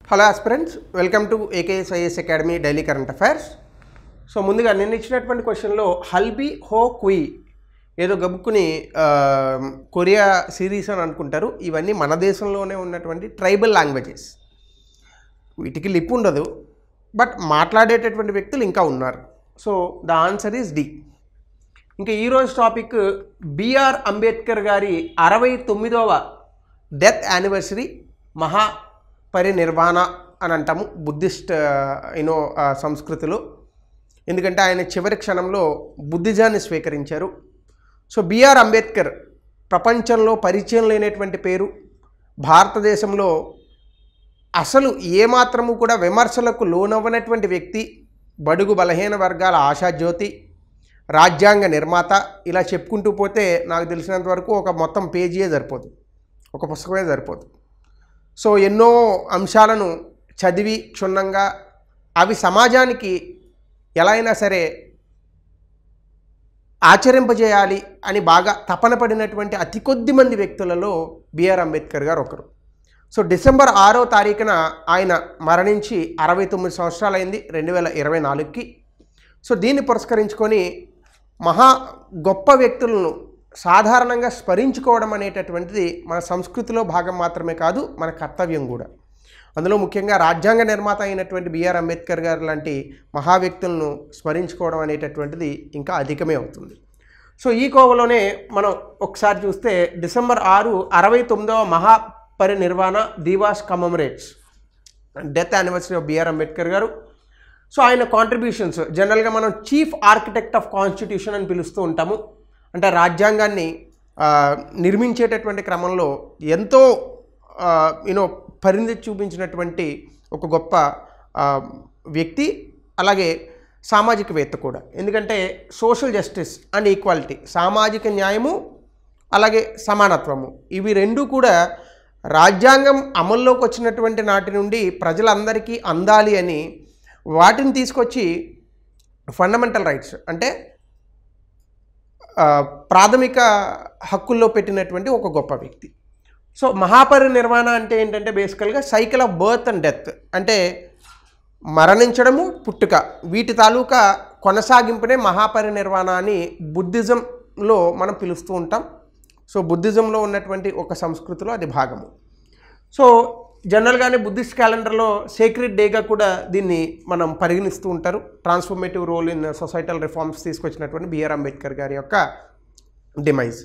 Hello aspirants, welcome to AKSIS academy daily current affairs. So ముందుగా నిన్న ఇచ్చినటువంటి క్వశ్చన్లో హల్బీ హో కుయి ఏదో గబుక్కుని కొరియా సిరీస్ అని అనుకుంటారు. ఇవన్నీ మన దేశంలోనే ఉన్నటువంటి ట్రైబల్ లాంగ్వేజెస్. వీటికి లిప్ ఉండదు, బట్ మాట్లాడేటటువంటి వ్యక్తులు ఇంకా ఉన్నారు. So the answer is D. ఇంకా ఈరోజు టాపిక్ బిఆర్ అంబేద్కర్ గారి 69వ డెత్ యానివర్సరీ మహాపరినిర్వాణ అని అంటాము బుద్ధిస్ట్ సంస్కృతిలో. ఎందుకంటే ఆయన చివరి క్షణంలో బుద్ధిజాన్ని స్వీకరించారు. సో బిఆర్ అంబేద్కర్ ప్రపంచంలో పరిచయం లేనటువంటి పేరు. భారతదేశంలో అసలు ఏమాత్రము కూడా విమర్శలకు లోనవ్వనటువంటి వ్యక్తి, బడుగు బలహీన వర్గాల ఆశాజ్యోతి, రాజ్యాంగ నిర్మాత. ఇలా చెప్పుకుంటూ పోతే నాకు తెలిసినంత వరకు ఒక మొత్తం పేజీయే సరిపోదు, ఒక పుస్తకమే సరిపోదు. సో ఎన్నో అంశాలను చదివి క్షుణ్ణంగా అవి సమాజానికి ఎలా అయినా సరే ఆచరింపజేయాలి అని బాగా తపన పడినటువంటి అతి కొద్ది మంది వ్యక్తులలో బిఆర్ అంబేద్కర్ గారు ఒకరు. సో డిసెంబర్ 6వ తారీఖున ఆయన మరణించి 69 సంవత్సరాలైంది 2024కి. సో దీన్ని పురస్కరించుకొని మహా గొప్ప వ్యక్తులను సాధారణంగా స్మరించుకోవడం అనేటటువంటిది మన సంస్కృతిలో భాగం మాత్రమే కాదు, మన కర్తవ్యం కూడా. అందులో ముఖ్యంగా రాజ్యాంగ నిర్మాత అయినటువంటి బిఆర్ అంబేద్కర్ గారు లాంటి మహా వ్యక్తులను స్మరించుకోవడం అనేటటువంటిది ఇంకా అధికమే అవుతుంది. సో ఈ కోవలోనే మనం ఒకసారి చూస్తే డిసెంబర్ 6 69వ Mahaparinirvan Diwas commemorates death anniversary of B R Ambedkar గారు. సో ఆయన కాంట్రిబ్యూషన్స్ జనరల్గా మనం చీఫ్ ఆర్కిటెక్ట్ ఆఫ్ కాన్స్టిట్యూషన్ అని పిలుస్తూ ఉంటాము. అంటే రాజ్యాంగాన్ని నిర్మించేటటువంటి క్రమంలో ఎంతో పరిణితి చూపించినటువంటి ఒక గొప్ప వ్యక్తి, అలాగే సామాజికవేత్త కూడా. ఎందుకంటే సోషల్ జస్టిస్ అండ్ ఈక్వాలిటీ, సామాజిక న్యాయము అలాగే సమానత్వము, ఇవి రెండూ కూడా రాజ్యాంగం అమల్లోకి వచ్చినటువంటి నాటి నుండి ప్రజలందరికీ అందాలి అని వాటిని తీసుకొచ్చి ఫండమెంటల్ రైట్స్ అంటే ప్రాథమిక హక్కుల్లో పెట్టినటువంటి ఒక గొప్ప వ్యక్తి. సో మహాపరినిర్వాణ అంటే ఏంటంటే బేసికల్గా cycle of birth and death, అంటే మరణించడము పుట్టుక, వీటి తాలూకా కొనసాగింపునే మహాపరినిర్వాణ అని బుద్ధిజంలో మనం పిలుస్తూ ఉంటాం. సో బుద్ధిజంలో ఉన్నటువంటి ఒక సంస్కృతిలో అది భాగము. సో జనరల్గానే బుద్ధిస్ట్ క్యాలెండర్లో సేక్రెడ్ డేగా కూడా దీన్ని మనం పరిగణిస్తూ ఉంటారు. Transformative role in societal reforms తీసుకొచ్చినటువంటి బిఆర్ అంబేద్కర్ గారి యొక్క డిమైజ్.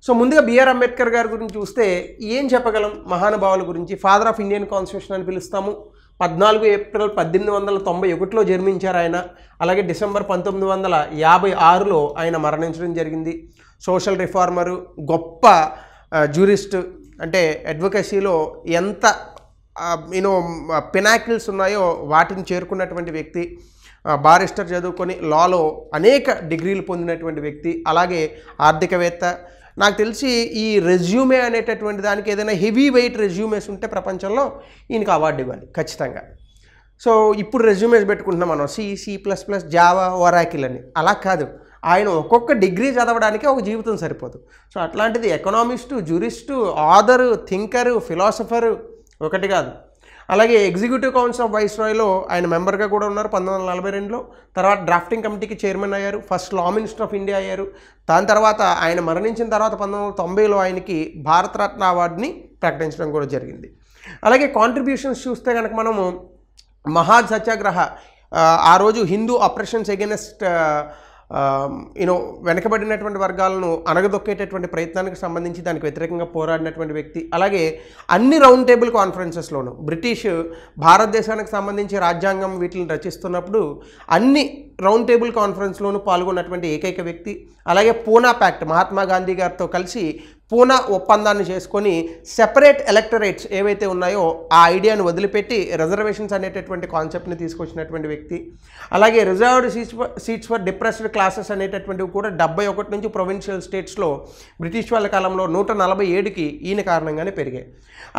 సో ముందుగా బిఆర్ అంబేద్కర్ గారి గురించి చూస్తే ఏం చెప్పగలం మహానుభావుల గురించి? ఫాదర్ ఆఫ్ ఇండియన్ కాన్స్టిట్యూషన్ అని పిలుస్తాము. 14 ఏప్రిల్ 1891లో జన్మించారు ఆయన. అలాగే డిసెంబర్ 1956లో ఆయన మరణించడం జరిగింది. సోషల్ రిఫార్మరు, గొప్ప జ్యూరిస్ట్, అంటే అడ్వకసీలో ఎంత పినాకిల్స్ ఉన్నాయో వాటిని చేరుకున్నటువంటి వ్యక్తి. బారిస్టర్ చదువుకొని లాలో అనేక డిగ్రీలు పొందినటువంటి వ్యక్తి. అలాగే ఆర్థికవేత్త. నాకు తెలిసి ఈ రెజ్యూమే అనేటటువంటి దానికి ఏదైనా హెవీ వెయిట్ రెజ్యూమేస్ ఉంటే ప్రపంచంలో ఈయనకి అవార్డు ఇవ్వాలి ఖచ్చితంగా. సో ఇప్పుడు రెజ్యూమేస్ పెట్టుకుంటున్నాం మనం, C++, జావా, ఒరాకిల్ అని. అలా కాదు, ఆయన ఒక్కొక్క డిగ్రీ చదవడానికి ఒక జీవితం సరిపోదు. సో అట్లాంటిది ఎకనామిస్టు, జ్యూరిస్టు, ఆథరు, థింకరు, ఫిలాసఫరు ఒకటి కాదు. అలాగే ఎగ్జిక్యూటివ్ కౌన్సిల్ ఆఫ్ వైస్రాయ్లో ఆయన మెంబర్గా కూడా ఉన్నారు 1942లో. తర్వాత డ్రాఫ్టింగ్ కమిటీకి చైర్మన్ అయ్యారు. First law minister of India అయ్యారు. దాని తర్వాత ఆయన మరణించిన తర్వాత 1990లో ఆయనకి భారతరత్న అవార్డుని ప్రకటించడం కూడా జరిగింది. అలాగే కాంట్రిబ్యూషన్స్ చూస్తే కనుక మనము మహాద్ సత్యాగ్రహ, ఆ రోజు హిందూ అప్రెషన్స్ ఎగెనెస్ట్ వెనకబడినటువంటి వర్గాలను అణగదొక్కేటటువంటి ప్రయత్నానికి సంబంధించి దానికి వ్యతిరేకంగా పోరాడినటువంటి వ్యక్తి. అలాగే అన్ని రౌండ్ టేబుల్ కాన్ఫరెన్సెస్లోనూ బ్రిటిష్ భారతదేశానికి సంబంధించి రాజ్యాంగం వీటిని రచిస్తున్నప్పుడు అన్ని రౌండ్ టేబుల్ కాన్ఫరెన్స్లోనూ పాల్గొన్నటువంటి ఏకైక వ్యక్తి. అలాగే పూనా ప్యాక్ట్, మహాత్మా గాంధీ గారితో కలిసి పూనా ఒప్పందాన్ని చేసుకొని సెపరేట్ ఎలక్టరేట్స్ ఏవైతే ఉన్నాయో ఆ ఐడియాను వదిలిపెట్టి రిజర్వేషన్స్ అనేటటువంటి కాన్సెప్ట్ని తీసుకొచ్చినటువంటి వ్యక్తి. అలాగే reserved seats for depressed classes అనేటటువంటివి కూడా 71 నుంచి ప్రొవిన్షియల్ స్టేట్స్లో బ్రిటిష్ వాళ్ళ కాలంలో 147కి ఈయన కారణంగానే పెరిగాయి.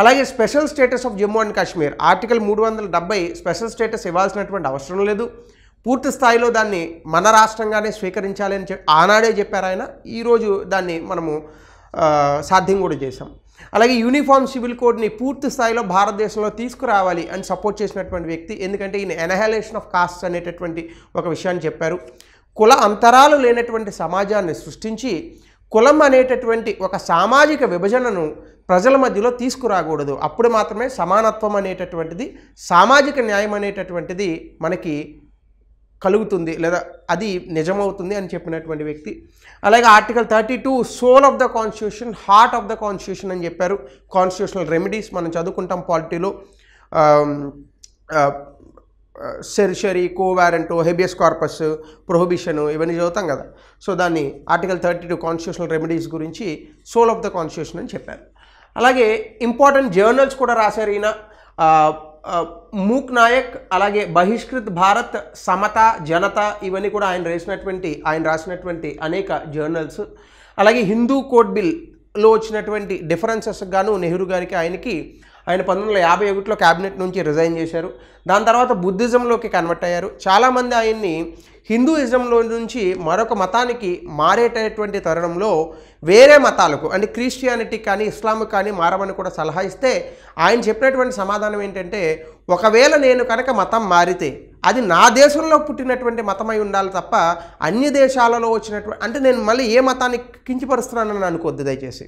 అలాగే special status of Jammu and Kashmir, article 370 special status ఇవ్వాల్సినటువంటి అవసరం లేదు, పూర్తి స్థాయిలో దాన్ని మన రాష్ట్రంగానే స్వీకరించాలి అని ఆనాడే చెప్పారు ఆయన. ఈరోజు దాన్ని మనము సాధ్యం కూడా చేశాం. అలాగే యూనిఫామ్ సివిల్ కోడ్ని పూర్తి స్థాయిలో భారతదేశంలో తీసుకురావాలి అని సపోర్ట్ చేసినటువంటి వ్యక్తి. ఎందుకంటే ఈయన ఎనహలేషన్ ఆఫ్ కాస్ట్ అనేటటువంటి ఒక విషయాన్ని చెప్పారు. కుల అంతరాలు లేనటువంటి సమాజాన్ని సృష్టించి కులం అనేటటువంటి ఒక సామాజిక విభజనను ప్రజల మధ్యలో తీసుకురాకూడదు. అప్పుడు మాత్రమే సమానత్వం అనేటటువంటిది, సామాజిక న్యాయం అనేటటువంటిది మనకి కలుగుతుంది, లేదా అది నిజమవుతుంది అని చెప్పినటువంటి వ్యక్తి. అలాగే article 32 soul of the constitution, heart of the constitution అని చెప్పారు. కాన్స్టిట్యూషనల్ రెమెడీస్ మనం చదువుకుంటాం పాలిటీలో, certiorari, quo warranto, habeas corpus, prohibition, ఇవన్నీ చదువుతాం కదా. సో దాన్ని ఆర్టికల్ 32 కాన్స్టిట్యూషనల్ రెమెడీస్ గురించి సోల్ ఆఫ్ ద కాన్స్టిట్యూషన్ అని చెప్పారు. అలాగే ఇంపార్టెంట్ జర్నల్స్ కూడా రాశారు ఈయన. మూక్ నాయక్, అలాగే బహిష్కృత్ భారత్, సమత, జనత, ఇవన్నీ కూడా ఆయన రాసినటువంటి అనేక జర్నల్స్. అలాగే హిందూ కోడ్ బిల్లో వచ్చినటువంటి డిఫరెన్సెస్ గాను నెహ్రూ గారికి ఆయన 1951లో క్యాబినెట్ నుంచి రిజైన్ చేశారు. దాని తర్వాత బుద్ధిజంలోకి కన్వర్ట్ అయ్యారు. చాలామంది ఆయన్ని హిందూయిజంలో నుంచి మరొక మతానికి మారేటటువంటి తరుణంలో వేరే మతాలకు అంటే క్రిస్టియానిటీ కానీ ఇస్లాంకి కానీ మారమని కూడా సలహా ఇస్తే ఆయన చెప్పినటువంటి సమాధానం ఏంటంటే, ఒకవేళ నేను కనుక మతం మారితే అది నా దేశంలో పుట్టినటువంటి మతమై ఉండాలి తప్ప అన్య దేశాలలో వచ్చినటువంటి, అంటే నేను మళ్ళీ ఏ మతాన్ని కించపరుస్తున్నానని అనుకోవద్దు దయచేసి.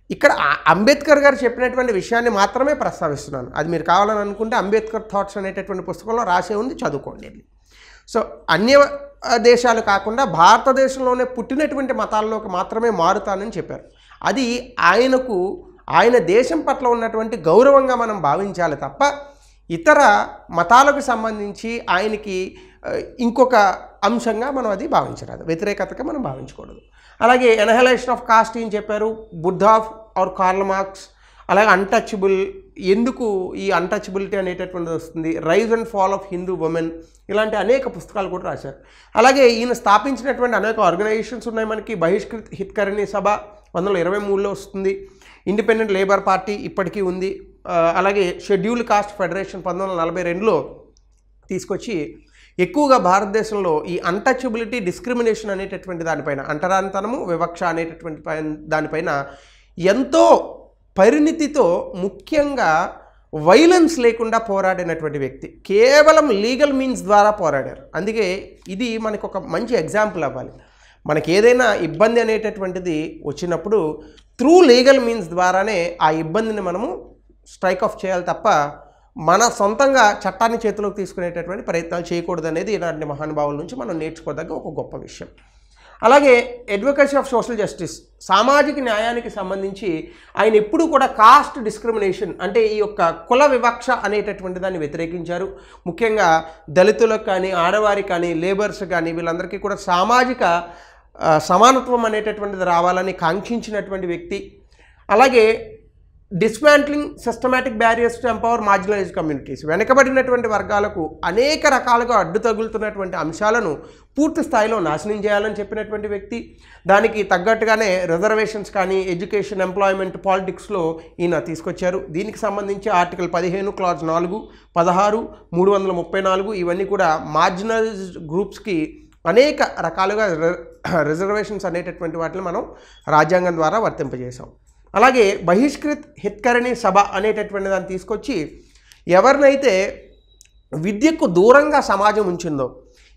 ఇక్కడ అంబేద్కర్ గారు చెప్పినటువంటి విషయాన్ని మాత్రమే ప్రస్తావిస్తున్నాను. అది మీరు కావాలని అనుకుంటే అంబేద్కర్ థాట్స్ అనేటటువంటి పుస్తకంలో రాసే ఉంది, చదువుకోండి. సో అన్య దేశాలు కాకుండా భారతదేశంలోనే పుట్టినటువంటి మతాల్లోకి మాత్రమే మారుతానని చెప్పారు. అది ఆయన దేశం పట్ల ఉన్నటువంటి గౌరవంగా మనం భావించాలి తప్ప ఇతర మతాలకు సంబంధించి ఆయనకి ఇంకొక అంశంగా మనం అది భావించరాదు, వ్యతిరేకతగా మనం భావించకూడదు. అలాగే ఎనహలేషన్ ఆఫ్ కాస్ట్ ఏం చెప్పారు, బుద్ధ ఆర్ కార్ల్ మార్క్స్. అలాగే అన్టచబుల్, ఎందుకు ఈ అన్టచబిలిటీ అనేటటువంటిది వస్తుంది, rise and fall of Hindu women, ఇలాంటి అనేక పుస్తకాలు కూడా రాశారు. అలాగే ఈయన స్థాపించినటువంటి అనేక ఆర్గనైజేషన్స్ ఉన్నాయి మనకి. బహిష్కృత్ హితకరణి సభ 1923లో వస్తుంది. ఇండిపెండెంట్ లేబర్ పార్టీ ఇప్పటికీ ఉంది. అలాగే షెడ్యూల్డ్ కాస్ట్ ఫెడరేషన్ 1942లో తీసుకొచ్చి ఎక్కువగా భారతదేశంలో ఈ అన్టచబిలిటీ, డిస్క్రిమినేషన్ అనేటటువంటి దానిపైన, అంటరానితనము, వివక్ష అనేటటువంటి దానిపైన ఎంతో పరిణితితో, ముఖ్యంగా వైలెన్స్ లేకుండా పోరాడినటువంటి వ్యక్తి. కేవలం లీగల్ మీన్స్ ద్వారా పోరాడారు. అందుకే ఇది మనకు ఒక మంచి ఎగ్జాంపుల్ అవ్వాలి. మనకి ఏదైనా ఇబ్బంది అనేటటువంటిది వచ్చినప్పుడు త్రూ లీగల్ మీన్స్ ద్వారానే ఆ ఇబ్బందిని మనము స్ట్రైక్ ఆఫ్ చేయాలి తప్ప మన సొంతంగా చట్టాన్ని చేతిలోకి తీసుకునేటటువంటి ప్రయత్నాలు చేయకూడదు అనేది ఇలాంటి మహానుభావుల నుంచి మనం నేర్చుకోదగ్గ ఒక గొప్ప విషయం. అలాగే అడ్వకేసీ ఆఫ్ సోషల్ జస్టిస్, సామాజిక న్యాయానికి సంబంధించి ఆయన ఎప్పుడూ కూడా కాస్ట్ డిస్క్రిమినేషన్ అంటే ఈ యొక్క కుల వివక్ష అనేటటువంటి దాన్ని వ్యతిరేకించారు. ముఖ్యంగా దళితులకు కానీ, ఆడవారికి కానీ, లేబర్స్ కానీ, వీళ్ళందరికీ కూడా సామాజిక సమానత్వం అనేటటువంటిది రావాలని కాంక్షించినటువంటి వ్యక్తి. అలాగే dismantling systematic barriers to empower marginalized communities, వెనకబడినటువంటి వర్గాలకు అనేక రకాలుగా అడ్డు తగులుతున్నటువంటి అంశాలను పూర్తి స్థాయిలో నాశనం చేయాలని చెప్పినటువంటి వ్యక్తి. దానికి తగ్గట్టుగానే రిజర్వేషన్స్ కానీ, ఎడ్యుకేషన్, ఎంప్లాయ్మెంట్, పాలిటిక్స్లో ఈయన తీసుకొచ్చారు. దీనికి సంబంధించి ఆర్టికల్ 15 క్లాజ్ 4, 16, 334 ఇవన్నీ కూడా మార్జినలైజ్డ్ గ్రూప్స్కి అనేక రకాలుగా రిజర్వేషన్స్ అనేటటువంటి వాటిని మనం రాజ్యాంగం ద్వారా వర్తింపజేసాం. అలాగే బహిష్కృత్ హితకరణి సభ అనేటటువంటి దాన్ని తీసుకొచ్చి ఎవరినైతే విద్యకు దూరంగా సమాజం ఉంచిందో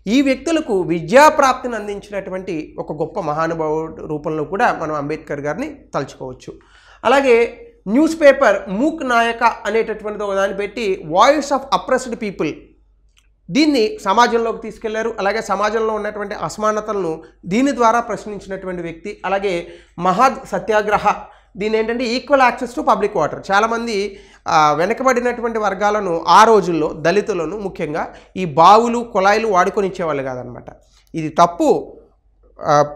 ఈ వ్యక్తులకు విద్యాప్రాప్తిని అందించినటువంటి ఒక గొప్ప మహానుభావుడు రూపంలో కూడా మనం అంబేద్కర్ గారిని తలుచుకోవచ్చు. అలాగే న్యూస్ పేపర్ మూక్ నాయక అనేటటువంటిది ఒక దాన్ని పెట్టి వాయిస్ ఆఫ్ అప్రెస్డ్ పీపుల్, దీన్ని సమాజంలోకి తీసుకెళ్లారు. అలాగే సమాజంలో ఉన్నటువంటి అసమానతలను దీని ద్వారా ప్రశ్నించినటువంటి వ్యక్తి. అలాగే మహద్ సత్యాగ్రహ, దీని ఏంటంటే equal access to public water. చాలామంది వెనకబడినటువంటి వర్గాలను ఆ రోజుల్లో, దళితులను ముఖ్యంగా, ఈ బావులు, కుళాయిలు వాడుకొని ఇచ్చేవాళ్ళు కాదనమాట. ఇది తప్పు.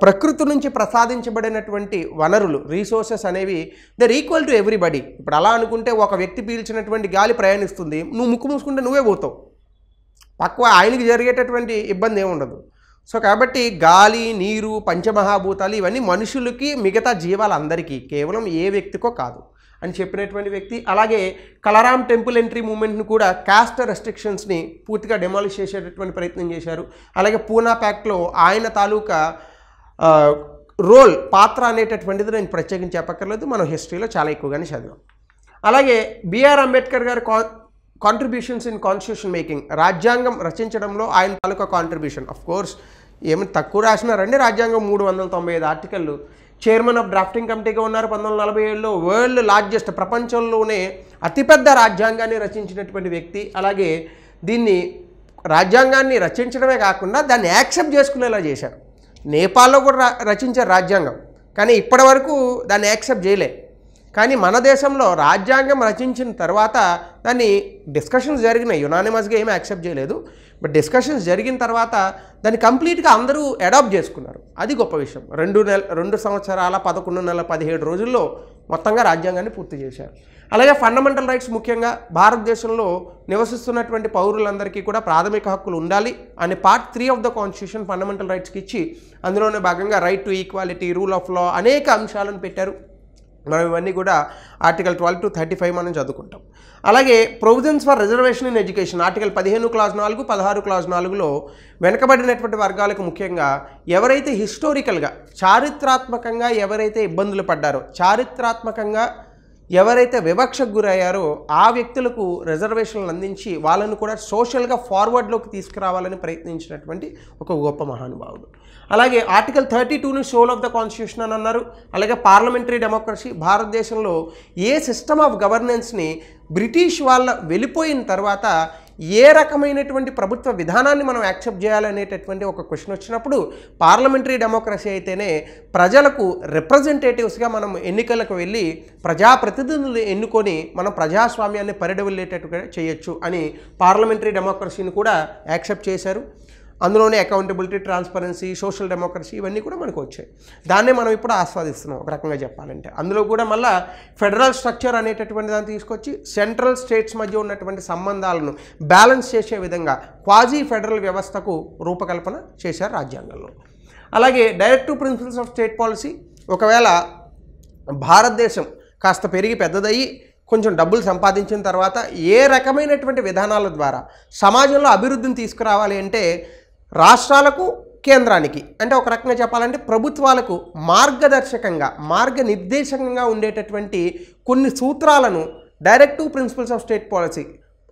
ప్రకృతి నుంచి ప్రసాదించబడినటువంటి వనరులు, రీసోర్సెస్ అనేవి దర్ ఈక్వల్ టు ఎవ్రీబడి. ఇప్పుడు అలా అనుకుంటే ఒక వ్యక్తి పీల్చినటువంటి గాలి ప్రయాణిస్తుంది, నువ్వు ముక్కు మూసుకుంటే నువ్వే పోతావు, పక్క ఆయనకి జరిగేటటువంటి ఇబ్బంది ఏముండదు. సో కాబట్టి గాలి, నీరు, పంచమహాభూతాలు ఇవన్నీ మనుషులకి, మిగతా జీవాలందరికీ, కేవలం ఏ వ్యక్తికో కాదు అని చెప్పినటువంటి వ్యక్తి. అలాగే కలరాం టెంపుల్ ఎంట్రీ మూమెంట్ని కూడా కాస్ట్ రెస్ట్రిక్షన్స్ని పూర్తిగా డెమాలిష్ చేసేటటువంటి ప్రయత్నం చేశారు. అలాగే పూనా ప్యాక్ట్లో ఆయన తాలూకా రోల్ పాత్ర అనేటటువంటిది నేను ప్రత్యేకించి చెప్పక్కర్లేదు, మనం హిస్టరీలో చాలా ఎక్కువగానే చదివాం. అలాగే బిఆర్ అంబేద్కర్ గారి కాంట్రిబ్యూషన్స్ ఇన్ కాన్స్టిట్యూషన్ మేకింగ్, రాజ్యాంగం రచించడంలో ఆయన తాలూకా కాంట్రిబ్యూషన్. ఆఫ్ కోర్స్ ఏమైనా తక్కువ రాసినారండి, రాజ్యాంగం 395 ఆర్టికల్లు. చైర్మన్ ఆఫ్ డ్రాఫ్టింగ్ కమిటీగా ఉన్నారు 1947లో. వరల్డ్ లార్జెస్ట్, ప్రపంచంలోనే అతిపెద్ద రాజ్యాంగాన్ని రచించినటువంటి వ్యక్తి. అలాగే దీన్ని రాజ్యాంగాన్ని రచించడమే కాకుండా దాన్ని యాక్సెప్ట్ చేసుకునేలా చేశారు. నేపాల్లో కూడా రచించారు రాజ్యాంగం, కానీ ఇప్పటి వరకు దాన్ని యాక్సెప్ట్ చేయలే. కానీ మన దేశంలో రాజ్యాంగం రచించిన తర్వాత దాన్ని డిస్కషన్స్ జరిగినాయి, యునానిమస్గా ఏమీ యాక్సెప్ట్ చేయలేదు, బట్ డిస్కషన్స్ జరిగిన తర్వాత దాన్ని కంప్లీట్గా అందరూ అడాప్ట్ చేసుకున్నారు. అది గొప్ప విషయం. 2 సంవత్సరాల 11 నెలల 17 రోజుల్లో మొత్తంగా రాజ్యాంగాన్ని పూర్తి చేశారు. అలాగే ఫండమెంటల్ రైట్స్, ముఖ్యంగా భారతదేశంలో నివసిస్తున్నటువంటి పౌరులందరికీ కూడా ప్రాథమిక హక్కులు ఉండాలి అని part 3 of the constitution fundamental రైట్స్కి ఇచ్చి అందులోనే భాగంగా right to equality, rule of law అనేక అంశాలను పెట్టారు. మనం ఇవన్నీ కూడా ఆర్టికల్ 12 to 35 మనం చదువుకుంటాం. అలాగే provisions for reservation in education, article 15 clause 4, 16 clause 4లో వెనుకబడినటువంటి వర్గాలకు ముఖ్యంగా ఎవరైతే హిస్టోరికల్గా చారిత్రాత్మకంగా ఎవరైతే ఇబ్బందులు పడ్డారో, చారిత్రాత్మకంగా ఎవరైతే వివక్షకు గురయ్యారో ఆ వ్యక్తులకు రిజర్వేషన్లు అందించి వాళ్ళను కూడా సోషల్గా ఫార్వర్డ్లోకి తీసుకురావాలని ప్రయత్నించినటువంటి ఒక గొప్ప మహానుభావుడు. అలాగే ఆర్టికల్ 32ని సోల్ ఆఫ్ ద కాన్స్టిట్యూషన్ అని అన్నారు. అలాగే పార్లమెంటరీ డెమోక్రసీ, భారతదేశంలో ఏ సిస్టమ్ ఆఫ్ గవర్నెన్స్ని బ్రిటిష్ వాళ్ళ వెళ్ళిపోయిన తర్వాత ఏ రకమైనటువంటి ప్రభుత్వ విధానాన్ని మనం యాక్సెప్ట్ చేయాలనేటటువంటి ఒక క్వశ్చన్ వచ్చినప్పుడు పార్లమెంటరీ డెమోక్రసీ అయితేనే ప్రజలకు రిప్రజెంటేటివ్స్గా మనం ఎన్నికలకు వెళ్ళి ప్రజాప్రతినిధులు ఎన్నుకొని మనం ప్రజాస్వామ్యాన్ని పరిడవిల్లేటట్టుగా చేయొచ్చు అని పార్లమెంటరీ డెమోక్రసీని కూడా యాక్సెప్ట్ చేశారు. అందులోనే అకౌంటబిలిటీ, ట్రాన్స్పరెన్సీ, సోషల్ డెమోక్రసీ ఇవన్నీ కూడా మనకు వచ్చాయి. దాన్నే మనం ఇప్పుడు ఆస్వాదిస్తున్నాం ఒక రకంగా చెప్పాలంటే. అందులో కూడా మళ్ళీ ఫెడరల్ స్ట్రక్చర్ అనేటటువంటి దాన్ని తీసుకొచ్చి సెంట్రల్ స్టేట్స్ మధ్య ఉన్నటువంటి సంబంధాలను బ్యాలెన్స్ చేసే విధంగా క్వాజీ ఫెడరల్ వ్యవస్థకు రూపకల్పన చేశారు రాజ్యాంగంలో. అలాగే directive principles of state policy, ఒకవేళ భారతదేశం కాస్త పెరిగి పెద్దదయ్యి కొంచెం డబ్బులు సంపాదించిన తర్వాత ఏ రకమైనటువంటి విధానాల ద్వారా సమాజంలో అభివృద్ధిని తీసుకురావాలి అంటే రాష్ట్రాలకు, కేంద్రానికి, అంటే ఒక రకంగా చెప్పాలంటే ప్రభుత్వాలకు మార్గదర్శకంగా, మార్గనిర్దేశకంగా ఉండేటటువంటి కొన్ని సూత్రాలను directive principles of state policy,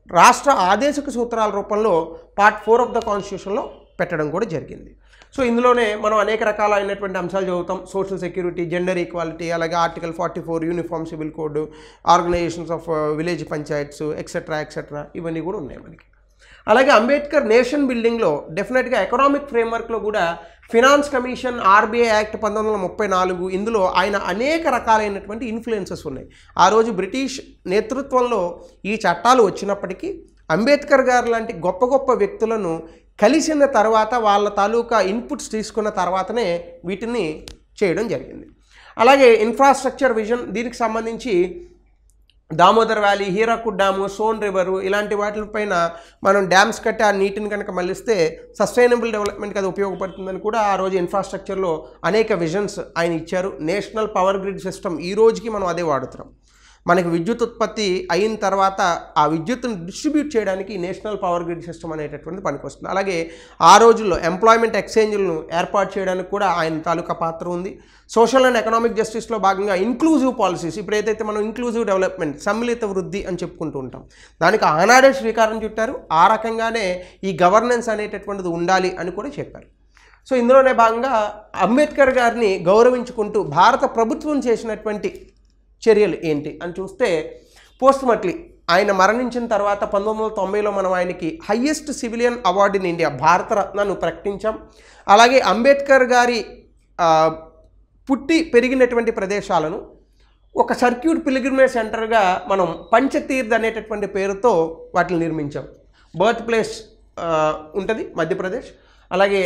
రాష్ట్ర ఆదేశక సూత్రాల రూపంలో పార్ట్ 4 ఆఫ్ ద కాన్స్టిట్యూషన్లో పెట్టడం కూడా జరిగింది. సో ఇందులోనే మనం అనేక రకాలైనటువంటి అంశాలు చదువుతాం. సోషల్ సెక్యూరిటీ, జెండర్ ఈక్వాలిటీ, అలాగే article 44 uniform civil code, organisations of village panchayats etcetera etcetera ఇవన్నీ కూడా ఉన్నాయి మనకి. అలాగే అంబేద్కర్ నేషన్ బిల్డింగ్లో డెఫినెట్గా ఎకనామిక్ ఫ్రేమ్వర్క్లో కూడా ఫినాన్స్ కమిషన్, ఆర్బీఐ యాక్ట్ 1934, ఇందులో ఆయన అనేక రకాలైనటువంటి ఇన్ఫ్లుయెన్సెస్ ఉన్నాయి. ఆ రోజు బ్రిటిష్ నేతృత్వంలో ఈ చట్టాలు వచ్చినప్పటికీ అంబేద్కర్ గారు లాంటి గొప్ప గొప్ప వ్యక్తులను కలిసిన తర్వాత వాళ్ళ తాలూకా ఇన్పుట్స్ తీసుకున్న తర్వాతనే వీటిని చేయడం జరిగింది. అలాగే ఇన్ఫ్రాస్ట్రక్చర్ విజన్, దీనికి సంబంధించి దామోదర్ వ్యాలీ, హీరాకుడ్ డ్యాము, సోన్ రివరు ఇలాంటి వాటిపైన మనం డ్యామ్స్ కట్టి ఆ నీటిని కనుక మళ్ళిస్తే సస్టైనబుల్ డెవలప్మెంట్కి అది ఉపయోగపడుతుందని కూడా ఆ రోజు ఇన్ఫ్రాస్ట్రక్చర్లో అనేక విజన్స్ ఆయన ఇచ్చారు. నేషనల్ పవర్ గ్రిడ్ సిస్టమ్ ఈ రోజుకి మనం అదే వాడుతున్నాం. మనకి విద్యుత్ ఉత్పత్తి అయిన తర్వాత ఆ విద్యుత్తును డిస్ట్రిబ్యూట్ చేయడానికి నేషనల్ పవర్ గ్రిడ్ సిస్టమ్ అనేటటువంటి పనికొస్తుంది. అలాగే ఆ రోజుల్లో ఎంప్లాయ్మెంట్ ఎక్స్చేంజ్లను ఏర్పాటు చేయడానికి కూడా ఆయన తాలూకా పాత్ర ఉంది. సోషల్ అండ్ ఎకనామిక్ జస్టిస్లో భాగంగా ఇంక్లూజివ్ పాలసీస్, ఇప్పుడు ఏదైతే మనం ఇంక్లూజివ్ డెవలప్మెంట్, సమ్మిళిత వృద్ధి అని చెప్పుకుంటూ ఉంటాం, దానికి ఆనాడే శ్రీకారం చుట్టారు. ఆ రకంగానే ఈ గవర్నెన్స్ అనేటటువంటిది ఉండాలి అని కూడా చెప్పారు. సో ఇందులోనే భాగంగా అంబేద్కర్ గారిని గౌరవించుకుంటూ భారత ప్రభుత్వం చేసినటువంటి చర్యలు ఏంటి అని చూస్తే, పోస్ట్మార్టంలీ ఆయన మరణించిన తర్వాత 1990లో మనం ఆయనకి highest civilian award in India, భారతరత్నను ప్రకటించాం. అలాగే అంబేద్కర్ గారి పుట్టి పెరిగినటువంటి ప్రదేశాలను ఒక సర్క్యూట్ పిలిగ్రిమేజ్ సెంటర్గా మనం పంచతీర్థ్ అనేటటువంటి పేరుతో వాటిని నిర్మించాం. బర్త్ ప్లేస్ ఉంటుంది మధ్యప్రదేశ్, అలాగే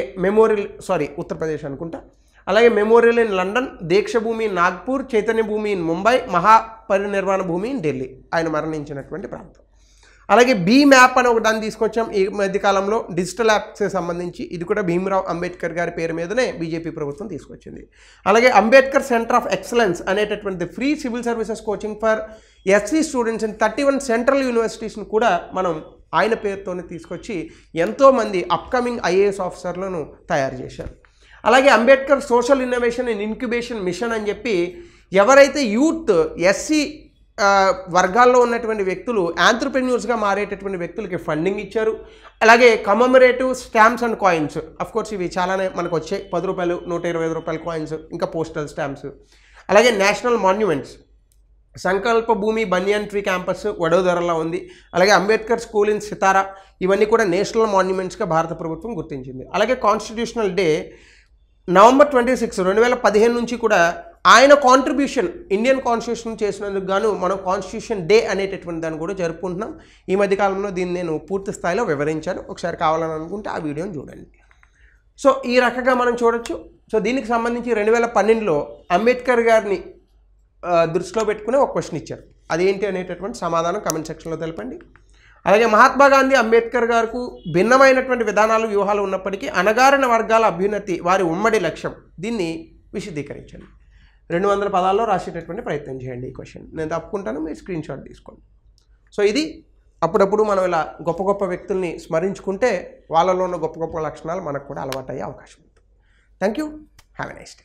ఉత్తరప్రదేశ్ అనుకుంటా. అలాగే memorial in London, Deekshabhoomi in Nagpur, Chaitanya Bhoomi in Mumbai, Mahaparinirvana భూమి ఇన్ ఢిల్లీ, ఆయన మరణించినటువంటి ప్రాంతం. అలాగే బీ మ్యాప్ అని ఒక దాన్ని తీసుకొచ్చాం ఈ మధ్యకాలంలో, డిజిటల్ యాప్స్కి సంబంధించి. ఇది కూడా భీమ్రావ్ అంబేద్కర్ గారి పేరు మీదనే బీజేపీ ప్రభుత్వం తీసుకొచ్చింది. అలాగే అంబేద్కర్ సెంటర్ ఆఫ్ ఎక్సలెన్స్ అనేటటువంటి free civil services coaching for SC students in 31 central యూనివర్సిటీస్ని కూడా మనం ఆయన పేరుతోనే తీసుకొచ్చి ఎంతోమంది అప్కమింగ్ ఐఏఎస్ ఆఫీసర్లను తయారు చేశారు. అలాగే Ambedkar social innovation and incubation mission అని చెప్పి ఎవరైతే యూత్ ఎస్సీ వర్గాల్లో ఉన్నటువంటి వ్యక్తులు ఆంట్రప్రెన్యూర్స్గా మారేటటువంటి వ్యక్తులకి ఫండింగ్ ఇచ్చారు. అలాగే commemorative stamps and coins, course ఇవి చాలానే మనకు వచ్చాయి, 10 రూపాయలు 125 రూపాయల కాయిన్స్, ఇంకా పోస్టల్ స్టాంప్స్. అలాగే నేషనల్ మాన్యుమెంట్స్, సంకల్ప భూమి బనియన్ ట్రీ క్యాంపస్ వడోదరలో ఉంది. అలాగే అంబేద్కర్ స్కూల్ ఇన్ సితారా, ఇవన్నీ కూడా నేషనల్ మాన్యుమెంట్స్గా భారత ప్రభుత్వం గుర్తించింది. అలాగే కాన్స్టిట్యూషనల్ డే నవంబర్ 26, 2015 నుంచి కూడా ఆయన కాంట్రిబ్యూషన్ ఇండియన్ కాన్స్టిట్యూషన్ చేసినందుకు గాను మనం కాన్స్టిట్యూషన్ డే అనేటటువంటి దాన్ని కూడా జరుపుకుంటున్నాం. ఈ మధ్యకాలంలో దీన్ని నేను పూర్తి స్థాయిలో వివరించాను, ఒకసారి కావాలని అనుకుంటే ఆ వీడియోని చూడండి. సో ఈ రకంగా మనం చూడొచ్చు. సో దీనికి సంబంధించి 2012లో అంబేద్కర్ గారిని దృష్టిలో పెట్టుకుని ఒక క్వశ్చన్ ఇచ్చారు. అదేంటి అనేటటువంటి సమాధానం కమెంట్ సెక్షన్లో తెలపండి. అలాగే మహాత్మా గాంధీ అంబేద్కర్ గారికి భిన్నమైనటువంటి విధానాలు వ్యూహాలు ఉన్నప్పటికీ అణగారిన వర్గాల అభ్యున్నతి వారి ఉమ్మడి లక్ష్యం, దీన్ని విశదీకరించండి. 200 పదాల్లో రాసేటటువంటి ప్రయత్నం చేయండి. ఈ క్వశ్చన్ నేను తప్పుకుంటాను, మీరు స్క్రీన్ షాట్ తీసుకోండి. సో ఇది అప్పుడప్పుడు మనం ఇలా గొప్ప గొప్ప వ్యక్తుల్ని స్మరించుకుంటే వాళ్ళలో ఉన్న గొప్ప గొప్ప లక్షణాలు మనకు కూడా అలవాటు అయ్యే అవకాశం ఉంటుంది. Thank you, have a nice day.